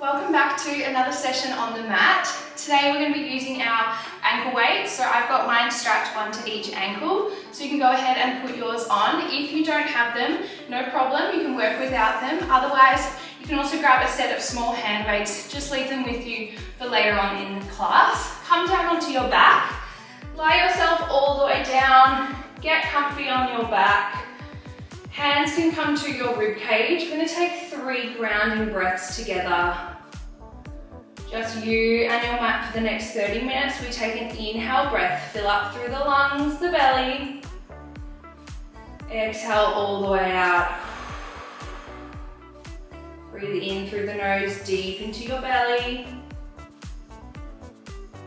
Welcome back to another session on the mat. Today we're going to be using our ankle weights. So I've got mine strapped onto each ankle, so you can go ahead and put yours on. If you don't have them, no problem, you can work without them. Otherwise, you can also grab a set of small hand weights, just leave them with you for later on in the class. Come down onto your back, lie yourself all the way down, get comfy on your back. Hands can come to your rib cage. We're going to take 3 grounding breaths together. Just you and your mat for the next 30 minutes. We take an inhale breath, fill up through the lungs, the belly. Exhale all the way out. Breathe in through the nose, deep into your belly.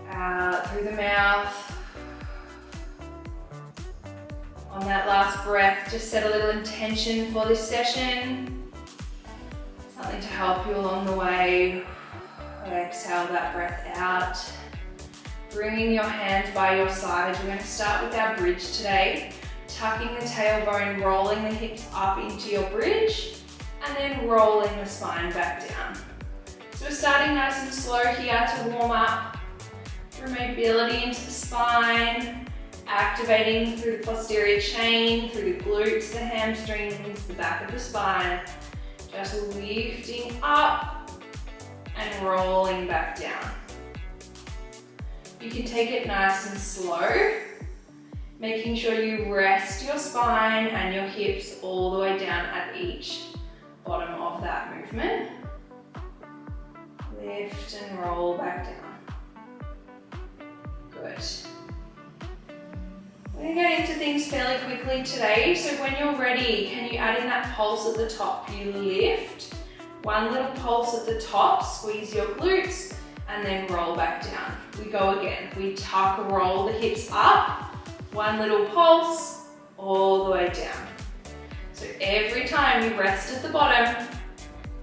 Out through the mouth. On that last breath, just set a little intention for this session. Something to help you along the way. Exhale that breath out. Bringing your hands by your sides. We're going to start with our bridge today. Tucking the tailbone, rolling the hips up into your bridge, and then rolling the spine back down. So we're starting nice and slow here to warm up through mobility into the spine. Activating through the posterior chain, through the glutes, the hamstrings, the back of the spine. Just lifting up and rolling back down. You can take it nice and slow, making sure you rest your spine and your hips all the way down at each bottom of that movement. Lift and roll back down. Good. We're going to get into things fairly quickly today, so when you're ready, can you add in that pulse at the top? You lift, one little pulse at the top, squeeze your glutes, and then roll back down. We go again. We tuck, roll the hips up, one little pulse, all the way down. So every time you rest at the bottom,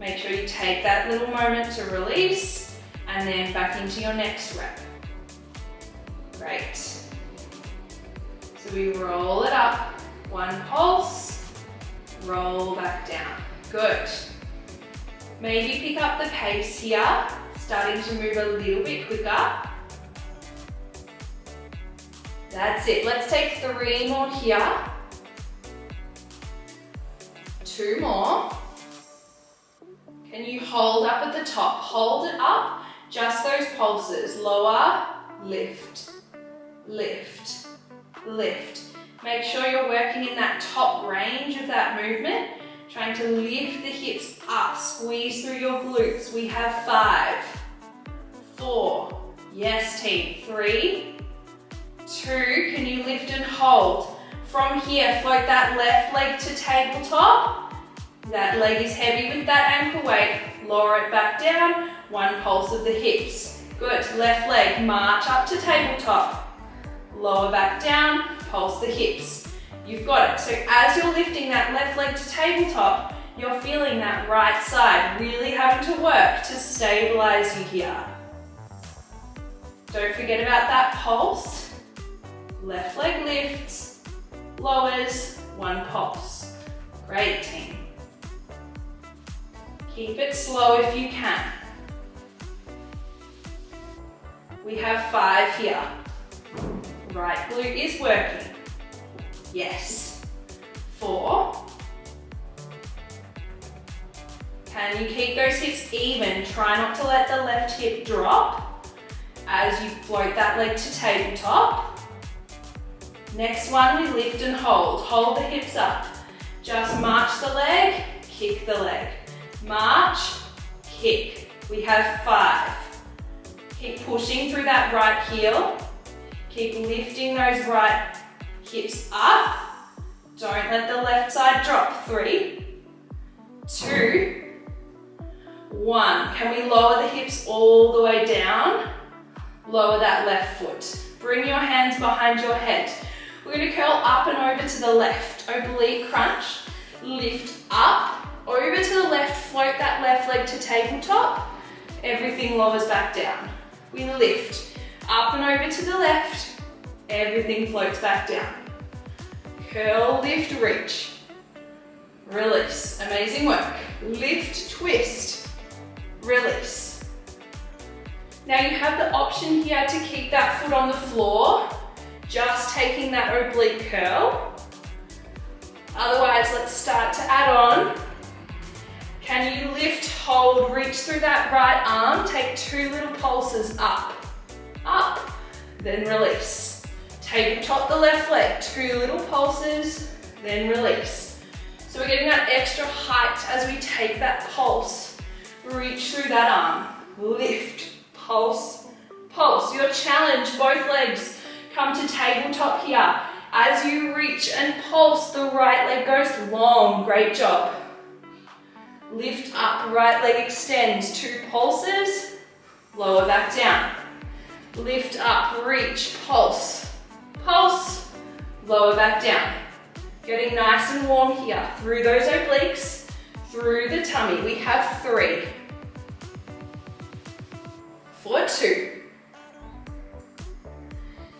make sure you take that little moment to release, and then back into your next rep. Great. So we roll it up, one pulse, roll back down. Good. Maybe pick up the pace here, starting to move a little bit quicker. That's it. Let's take 3 more here. 2 more. Can you hold up at the top? Hold it up, just those pulses. Lower, lift, lift. Lift. Make sure you're working in that top range of that movement, trying to lift the hips up, squeeze through your glutes. We have 5, 4, yes team, 3, 2, can you lift and hold? From here, float that left leg to tabletop. That leg is heavy with that ankle weight. Lower it back down, one pulse of the hips. Good, left leg, march up to tabletop. Lower back down, pulse the hips. You've got it. So as you're lifting that left leg to tabletop, you're feeling that right side really having to work to stabilize you here. Don't forget about that pulse. Left leg lifts, lowers, one pulse. Great team. Keep it slow if you can. We have 5 here. Right glute is working. Yes. 4. Can you keep those hips even? Try not to let the left hip drop as you float that leg to tabletop. Next one, we lift and hold. Hold the hips up. Just march the leg, kick the leg. March, kick. We have 5. Keep pushing through that right heel. Keep lifting those right hips up. Don't let the left side drop. 3, 2, 1. Can we lower the hips all the way down? Lower that left foot. Bring your hands behind your head. We're going to curl up and over to the left. Oblique crunch. Lift up, over to the left. Float that left leg to tabletop. Everything lowers back down. We lift. Up and over to the left, everything floats back down. Curl, lift, reach. Release. Amazing work. Lift, twist. release. Now you have the option here to keep that foot on the floor, just taking that oblique curl. Otherwise, let's start to add on. Can you lift, hold, reach through that right arm, take 2 little pulses up, up, then release. Tabletop the left leg, 2 little pulses, then release. So we're getting that extra height as we take that pulse. Reach through that arm, lift, pulse, pulse. Your challenge, both legs come to tabletop here. As you reach and pulse, the right leg goes long, great job. Lift up, right leg extends, 2 pulses, lower back down. Lift up, reach, pulse, pulse, lower back down. Getting nice and warm here, through those obliques, through the tummy. We have 3, for 2.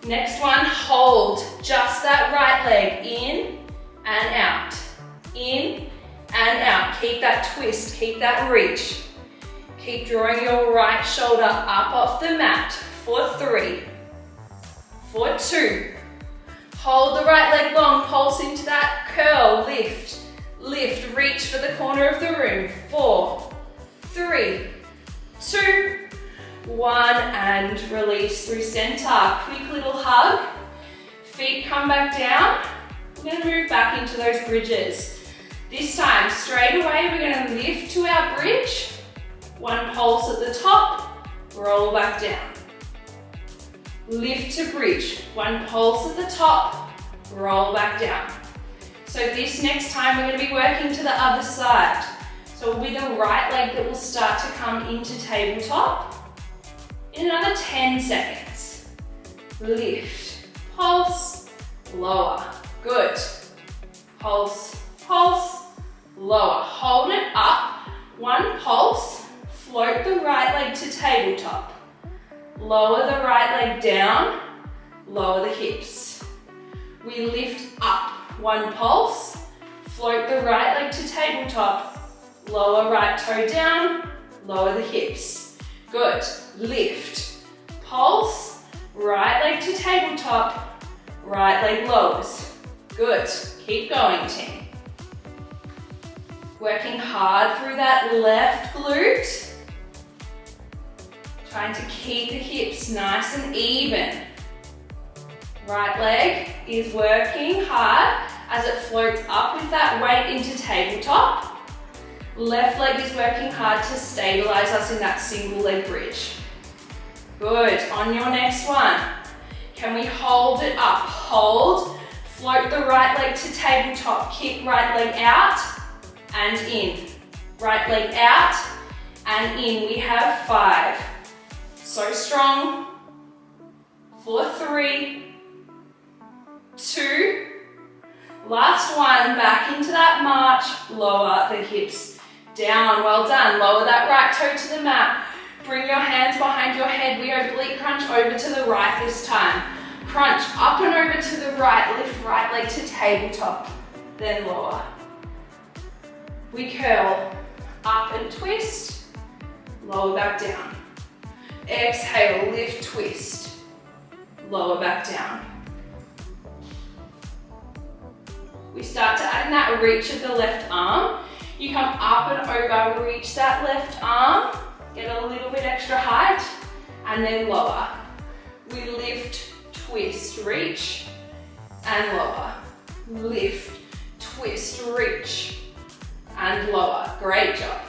Next one, hold just that right leg in and out, in and out. Keep that twist, keep that reach. Keep drawing your right shoulder up off the mat for 3, for 2. Hold the right leg long, pulse into that curl, lift, lift, reach for the corner of the room. 4, 3, 2, 1, and release through center. Quick little hug. Feet come back down. We're going to move back into those bridges. This time, straight away, we're going to lift to our bridge. 1 pulse at the top, roll back down. Lift to bridge. 1 pulse at the top, roll back down. So this next time, we're going to be working to the other side. So with the right leg that will start to come into tabletop. In another 10 seconds. Lift, pulse, lower. Good. Pulse, pulse, lower. Hold it up. 1 pulse. Float the right leg to tabletop. Lower the right leg down. Lower the hips. We lift up. 1 pulse. Float the right leg to tabletop. Lower right toe down. Lower the hips. Good. Lift. Pulse. Right leg to tabletop. Right leg lowers. Good. Keep going, team. Working hard through that left glute. Trying to keep the hips nice and even. Right leg is working hard as it floats up with that weight into tabletop. Left leg is working hard to stabilize us in that single leg bridge. Good. On your next one, can we hold it up? Hold. Float the right leg to tabletop. Kick right leg out and in. Right leg out and in. We have 5. So strong. For 3, 2. Last one. Back into that march. Lower the hips down. Well done. Lower that right toe to the mat. Bring your hands behind your head. We oblique crunch over to the right this time. Crunch up and over to the right. Lift right leg to tabletop. Then lower. We curl up and twist. Lower back down. Exhale, lift, twist. Lower back down. We start to add in that reach of the left arm. You come up and over, reach that left arm. Get a little bit extra height, and then lower. We lift, twist, reach, and lower. Lift, twist, reach, and lower. Great job.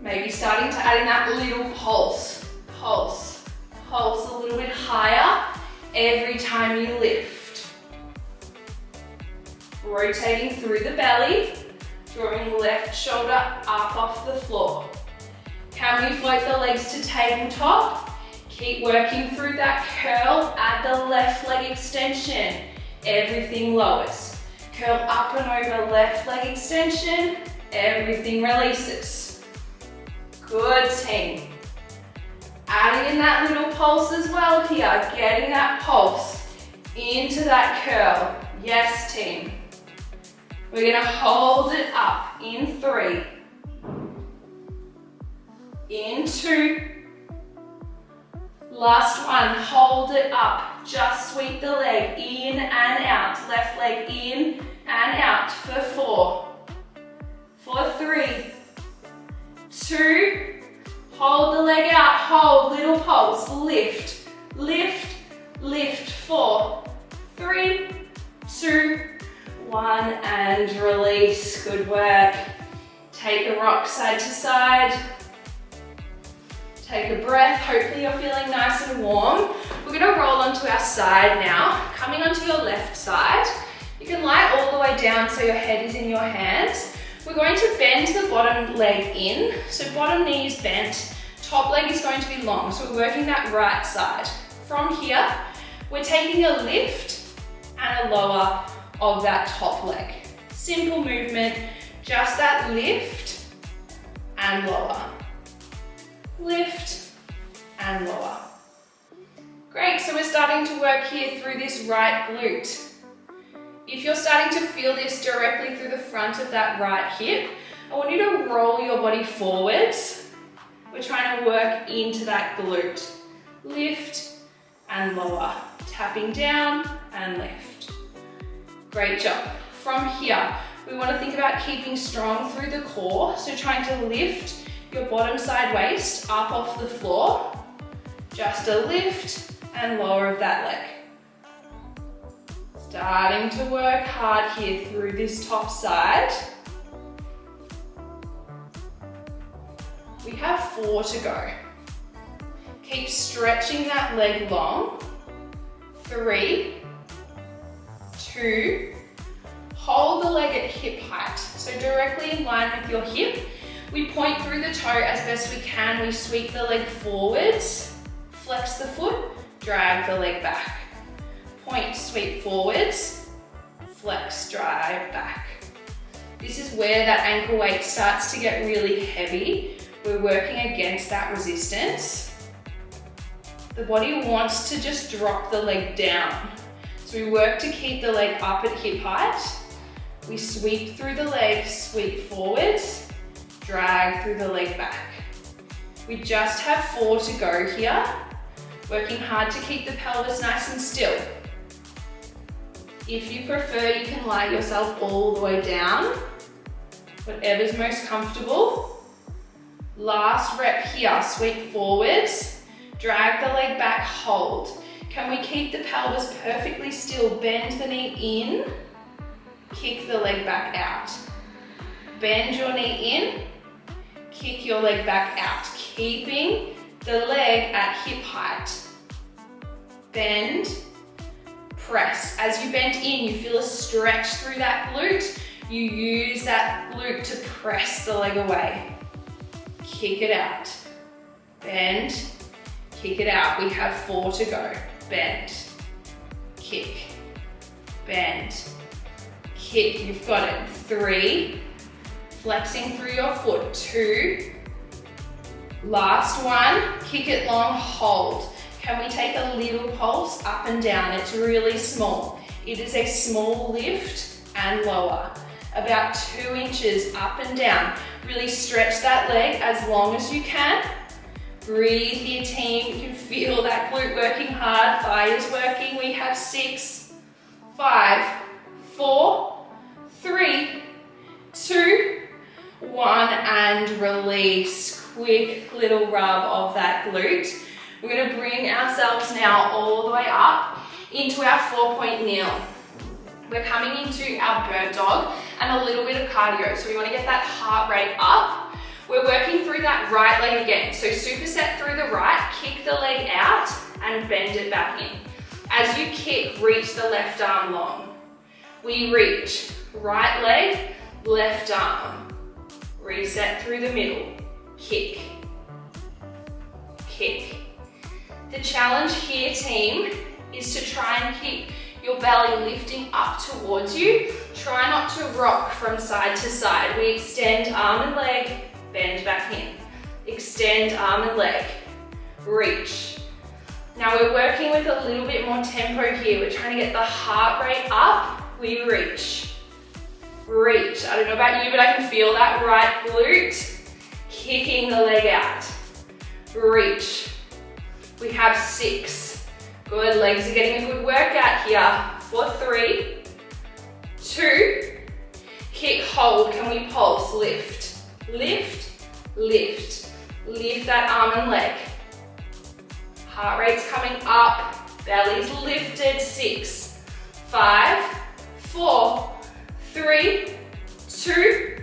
Maybe starting to add in that little pulse, pulse, pulse a little bit higher every time you lift. Rotating through the belly. Drawing left shoulder up off the floor. Can we float the legs to tabletop? Keep working through that curl. Add the left leg extension. Everything lowers. Curl up and over, left leg extension. Everything releases. Good, team. Adding in that little pulse as well here. Getting that pulse into that curl. Yes, team. We're going to hold it up in 3, In 2. Last one, hold it up. Just sweep the leg in and out. Left leg in and out for 4. For 3. 2. Hold the leg out, hold, little pulse, lift, lift, lift. 4, 3, 2, 1, and release. Good work. Take a rock side to side. Take a breath. Hopefully you're feeling nice and warm. We're going to roll onto our side now. Coming onto your left side. You can lie all the way down so your head is in your hands. We're going to bend the bottom leg in. So bottom knee is bent. Top leg is going to be long. So we're working that right side. From here, we're taking a lift and a lower of that top leg. Simple movement. Just that lift and lower. Lift and lower. Great, so we're starting to work here through this right glute. If you're starting to feel this directly through the front of that right hip, I want you to roll your body forwards. We're trying to work into that glute. Lift and lower. Tapping down and lift. Great job. From here, we want to think about keeping strong through the core. So trying to lift your bottom side waist up off the floor. Just a lift and lower of that leg. Starting to work hard here through this top side. We have 4 to go. Keep stretching that leg long. 3, 2, hold the leg at hip height. So directly in line with your hip. We point through the toe as best we can. We sweep the leg forwards, flex the foot, drag the leg back. Point, sweep forwards, flex, drive back. This is where that ankle weight starts to get really heavy. We're working against that resistance. The body wants to just drop the leg down. So we work to keep the leg up at hip height. We sweep through the leg, sweep forwards, drag through the leg back. We just have 4 to go here. Working hard to keep the pelvis nice and still. If you prefer, you can lie yourself all the way down. Whatever's most comfortable. Last rep here, sweep forwards, drag the leg back, hold. Can we keep the pelvis perfectly still? Bend the knee in, kick the leg back out. Bend your knee in, kick your leg back out, keeping the leg at hip height. Bend, press. As you bend in, you feel a stretch through that glute. You use that glute to press the leg away. Kick it out. Bend, kick it out. We have 4 to go. Bend, kick, bend, kick. You've got it. 3, flexing through your foot. 2, last one, kick it long, hold. Can we take a little pulse up and down? It's really small. It is a small lift and lower. About 2 inches up and down. Really stretch that leg as long as you can. Breathe here, team. You can feel that glute working hard. Thigh is working. We have 6, 5, 4, 3, 2, 1, and release. Quick little rub of that glute. We're going to bring ourselves now all the way up into our 4-point kneel. We're coming into our bird dog and a little bit of cardio. So we want to get that heart rate up. We're working through that right leg again. So superset through the right, kick the leg out and bend it back in. As you kick, reach the left arm long. We reach, right leg, left arm. Reset through the middle, kick, kick. The challenge here, team, is to try and keep your belly lifting up towards you. Try not to rock from side to side. We extend arm and leg, bend back in. Extend arm and leg, reach. Now we're working with a little bit more tempo here. We're trying to get the heart rate up. We reach, reach. I don't know about you, but I can feel that right glute kicking the leg out. reach. We have 6. Good, legs are getting a good workout here. For 3, 2, kick, hold, can we pulse, lift, lift, lift. Lift that arm and leg. Heart rate's coming up, belly's lifted. 6, 5, 4, 3, 2,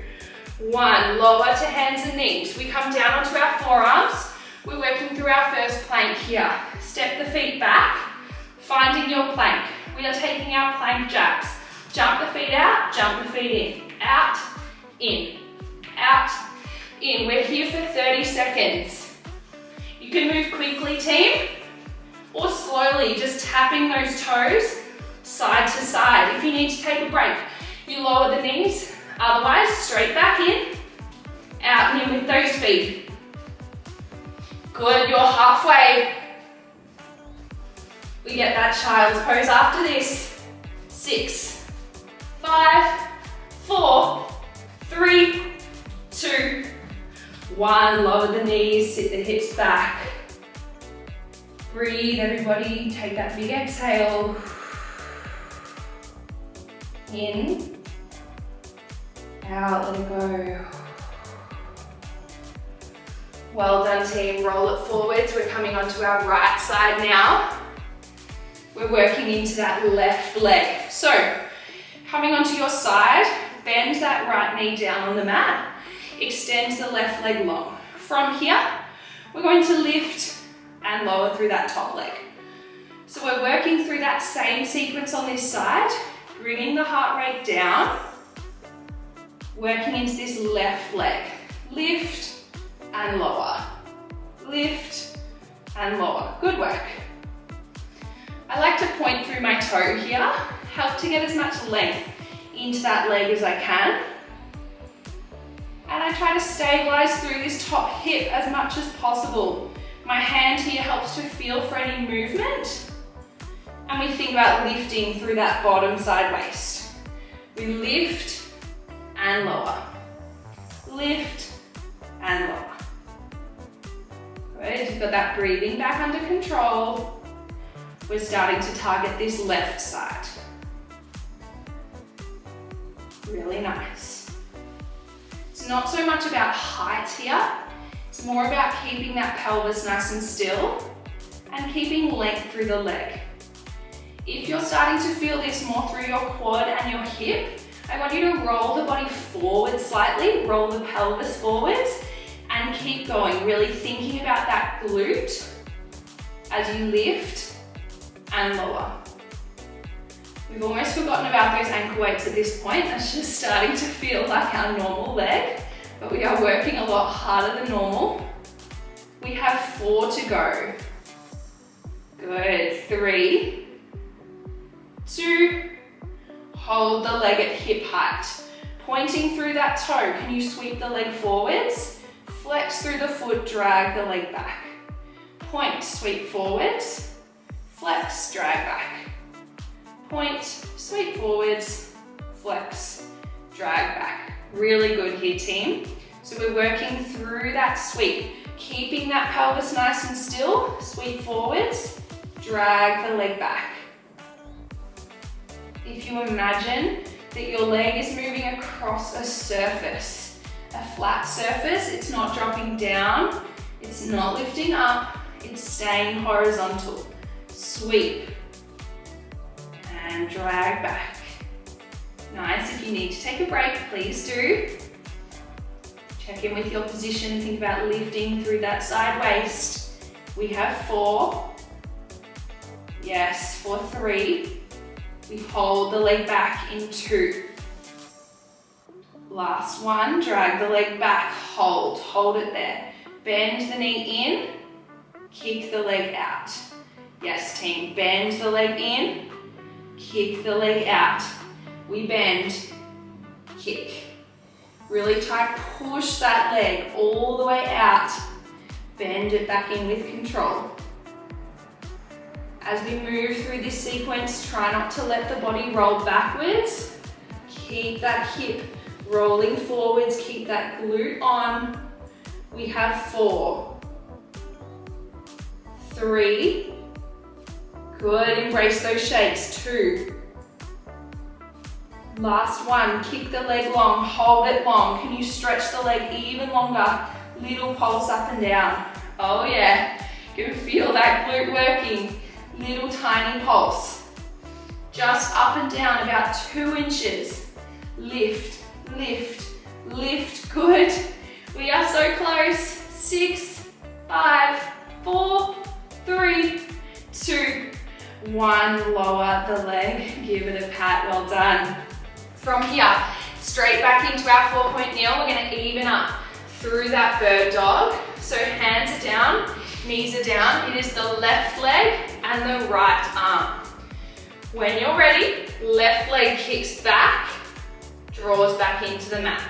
1. Lower to hands and knees. We come down onto our forearms. We're working through our first plank here. Step the feet back, finding your plank. We are taking our plank jacks. Jump the feet out, jump the feet in. Out, in, out, in. We're here for 30 seconds. You can move quickly, team, or slowly, just tapping those toes side to side. If you need to take a break, you lower the knees. Otherwise, straight back in, out and in with those feet. Good, you're halfway. We get that child's pose after this. 6, 5, 4, 3, 2, 1. Lower the knees, sit the hips back. Breathe, everybody. Take that big exhale. In, out, let it go. Well done, team. Roll it forwards. We're coming onto our right side now. We're working into that left leg. So, coming onto your side, bend that right knee down on the mat. Extend the left leg long. From here, we're going to lift and lower through that top leg. So we're working through that same sequence on this side, bringing the heart rate down, working into this left leg. Lift and lower. Lift and lower. Good work. I like to point through my toe here, help to get as much length into that leg as I can. And I try to stabilize through this top hip as much as possible. My hand here helps to feel for any movement. And we think about lifting through that bottom side waist. We lift and lower. Lift and lower. Good, you've got that breathing back under control. We're starting to target this left side. Really nice. It's not so much about height here. It's more about keeping that pelvis nice and still and keeping length through the leg. If you're starting to feel this more through your quad and your hip, I want you to roll the body forward slightly, roll the pelvis forwards, and keep going, really thinking about that glute as you lift and lower. We've almost forgotten about those ankle weights at this point. That's just starting to feel like our normal leg, but we are working a lot harder than normal. We have 4 to go. Good, 3, 2, hold the leg at hip height. Pointing through that toe, can you sweep the leg forwards? Flex through the foot, drag the leg back. Point, sweep forwards, flex, drag back. Point, sweep forwards, flex, drag back. Really good here, team. So we're working through that sweep, keeping that pelvis nice and still, sweep forwards, drag the leg back. If you imagine that your leg is moving across a surface, a flat surface, it's not dropping down, it's not lifting up, it's staying horizontal. Sweep and drag back. Nice. If you need to take a break, please do. Check in with your position, think about lifting through that side waist. We have 4. Yes, for 3. We hold the leg back in 2. Last one, drag the leg back, hold it there. Bend the knee in, kick the leg out. Yes, team, bend the leg in, kick the leg out. We bend, kick. Really try to push that leg all the way out. Bend it back in with control. As we move through this sequence, try not to let the body roll backwards. Keep that hip rolling forwards, keep that glute on. We have 4, 3. Good, embrace those shakes. 2. Last one, kick the leg long, hold it long. Can you stretch the leg even longer? Little pulse up and down. Oh yeah, you can feel that glute working. Little tiny pulse. Just up and down about 2 inches. Lift, lift, lift. Good. We are so close. 6, 5, 4, 3, 2, 1. Lower the leg. Give it a pat. Well done. From here, straight back into our 4-point kneel. We're going to even up through that bird dog. So hands are down, knees are down. It is the left leg and the right arm. When you're ready, left leg kicks back, draws back into the mat.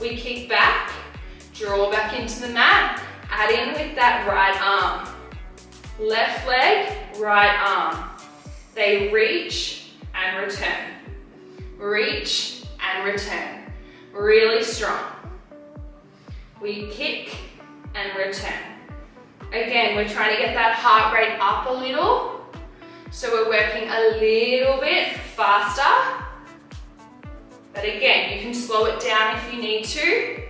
We kick back, draw back into the mat, add in with that right arm. Left leg, right arm. They reach and return. Reach and return. Really strong. We kick and return. Again, we're trying to get that heart rate up a little. So we're working a little bit faster. But again, you can slow it down if you need to.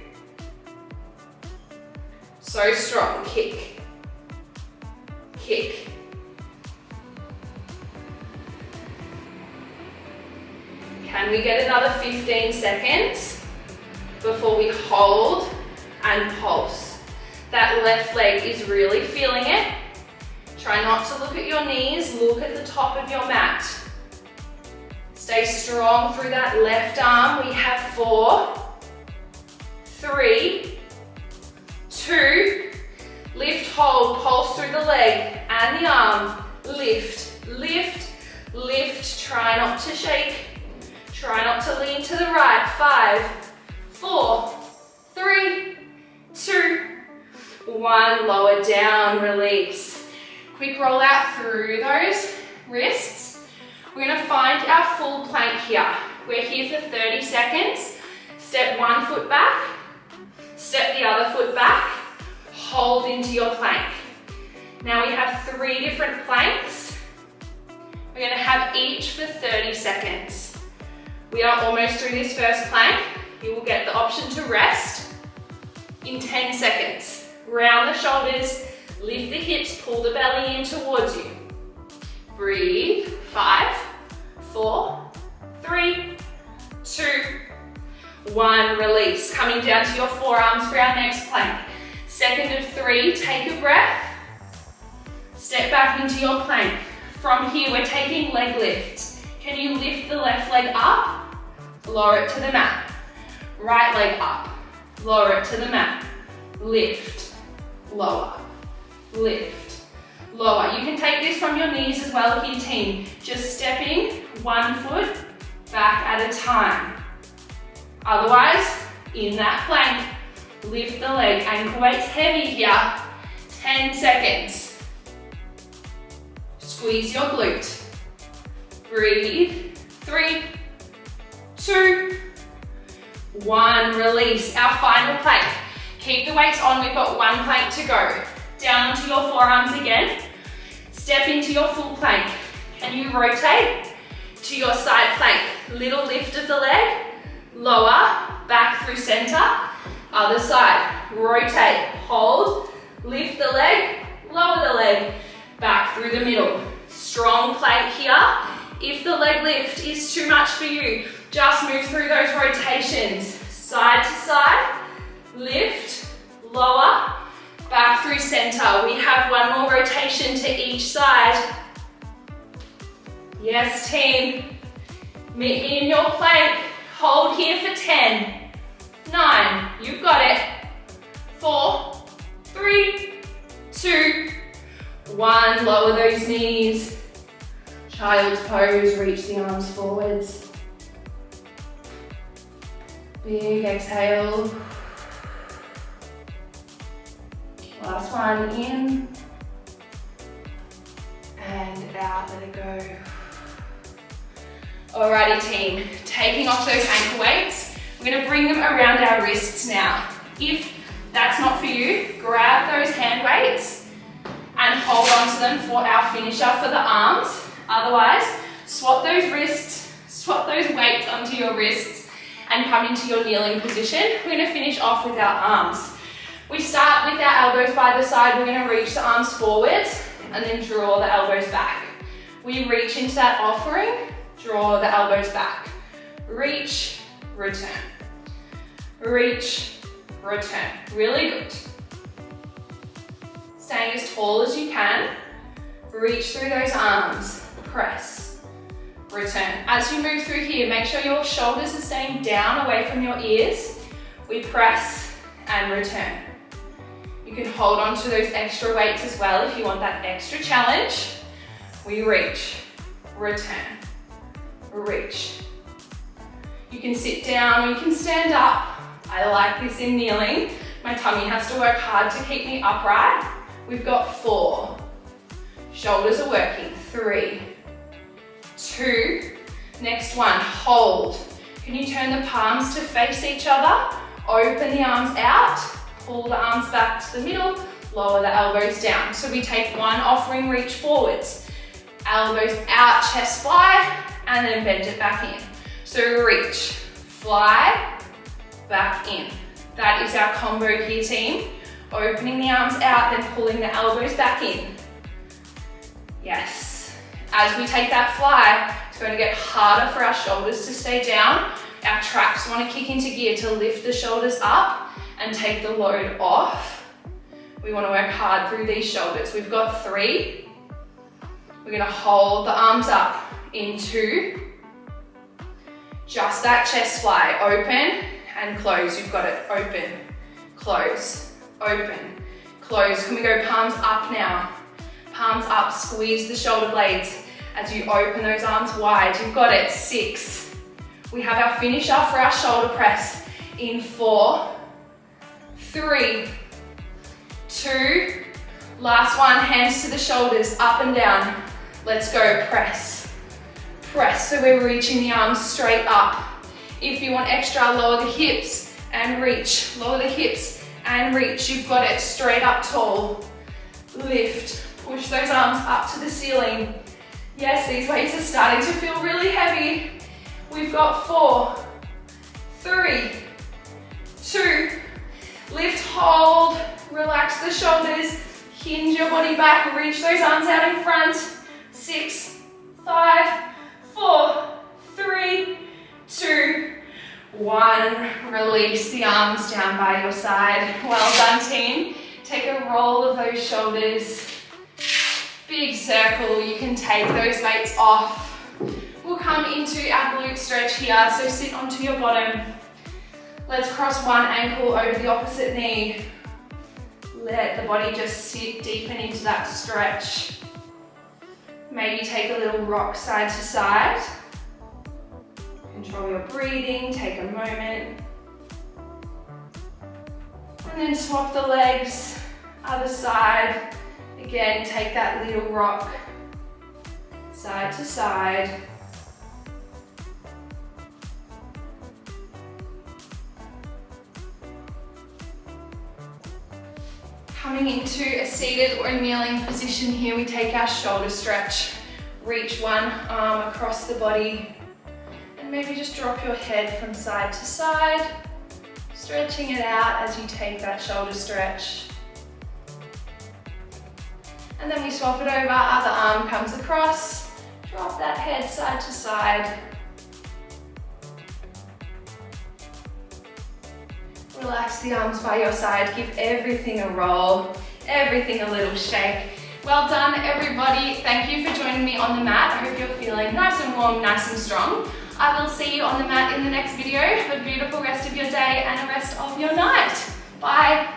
So strong. Kick. Kick. Can we get another 15 seconds before we hold and pulse? That left leg is really feeling it. Try not to look at your knees, look at the top of your mat. Stay strong through that left arm. We have 4, 3, 2, lift, hold, pulse through the leg and the arm. Lift, lift, lift. Try not to shake. Try not to lean to the right. 5, 4, 3, 2, 1. Lower down, release. Quick roll out through those wrists. We're going to find our full plank here. We're here for 30 seconds. Step one foot back, step the other foot back, hold into your plank. Now we have 3 different planks. We're going to have each for 30 seconds. We are almost through this first plank. You will get the option to rest in 10 seconds. Round the shoulders, lift the hips, pull the belly in towards you. Breathe. 5, 4, 3, 2, 1. Release. Coming down to your forearms for our next plank. Second of 3, take a breath. Step back into your plank. From here, we're taking leg lifts. Can you lift the left leg up? Lower it to the mat. Right leg up. Lower it to the mat. Lift. Lower. Lift. Lower. You can take this from your knees as well here, team. Just stepping 1 foot back at a time. Otherwise, in that plank, lift the leg. Ankle weight's heavy here. 10 seconds. Squeeze your glute. Breathe. 3, 2, 1. Release. Our final plank. Keep the weights on. We've got 1 plank to go. Down onto your forearms again. Step into your full plank. Can you rotate to your side plank? Little lift of the leg. Lower. Back through center. Other side. Rotate. Hold. Lift the leg. Lower the leg. Back through the middle. Strong plank here. If the leg lift is too much for you, just move through those rotations. Side to side. Lift. Lower. Back through center. We have 1 more rotation to each side. Yes, team. Meet me in your plank. Hold here for 10, 9, you've got it. 4, 3, 2, 1. Lower those knees. Child's pose, reach the arms forwards. Big exhale. Last one, in and out, let it go. Alrighty team, taking off those ankle weights, we're going to bring them around our wrists now. If that's not for you, grab those hand weights and and hold on to them for our finisher for the arms. Otherwise, swap those weights onto your wrists and come into your kneeling position. We're going to finish off with our arms. We start with our elbows by the side. We're going to reach the arms forwards and then draw the elbows back. We reach into that offering, draw the elbows back. Reach, return. Reach, return. Really good. Staying as tall as you can. Reach through those arms. Press, return. As you move through here, make sure your shoulders are staying down away from your ears. We press and return. You can hold on to those extra weights as well if you want that extra challenge. We reach, return, reach. You can sit down or you can stand up. I like this in kneeling. My tummy has to work hard to keep me upright. We've got 4. Shoulders are working. 3, 2. Next one, hold. Can you turn the palms to face each other? Open the arms out. Pull the arms back to the middle, lower the elbows down. So we take one offering reach forwards, elbows out, chest fly, and then bend it back in. So reach, fly, back in. That is our combo here, team. Opening the arms out, then pulling the elbows back in. Yes. As we take that fly, it's going to get harder for our shoulders to stay down. Our traps want to kick into gear to lift the shoulders up and take the load off. We want to work hard through these shoulders. We've got 3. We're going to hold the arms up in 2. Just that chest fly. Open and close. You've got it. Open, close, open, close. Can we go palms up now? Palms up. Squeeze the shoulder blades as you open those arms wide. You've got it. 6. We have our finisher for our shoulder press in 4, 3, 2, last one, hands to the shoulders, up and down. Let's go, press, press. So we're reaching the arms straight up. If you want extra, lower the hips and reach. Lower the hips and reach. You've got it, straight up tall. Lift, push those arms up to the ceiling. Yes, these weights are starting to feel really heavy. We've got 4, 3, 2, lift, hold, relax the shoulders, hinge your body back, reach those arms out in front. 6, 5, 4, 3, 2, 1. Release the arms down by your side. Well done, team. Take a roll of those shoulders. Big circle. You can take those weights off. We'll come into our glute stretch here. So sit onto your bottom. Let's cross one ankle over the opposite knee. Let the body just sit, deepen into that stretch. Maybe take a little rock side to side. Control your breathing, take a moment. And then swap the legs, other side. Again, take that little rock, side to side. Coming into a seated or kneeling position here, we take our shoulder stretch. Reach one arm across the body and maybe just drop your head from side to side, stretching it out as you take that shoulder stretch. And then we swap it over, other arm comes across, drop that head side to side. Relax the arms by your side, give everything a roll, everything a little shake. Well done, everybody. Thank you for joining me on the mat. I hope you're feeling nice and warm, nice and strong. I will see you on the mat in the next video. Have a beautiful rest of your day and a rest of your night. Bye.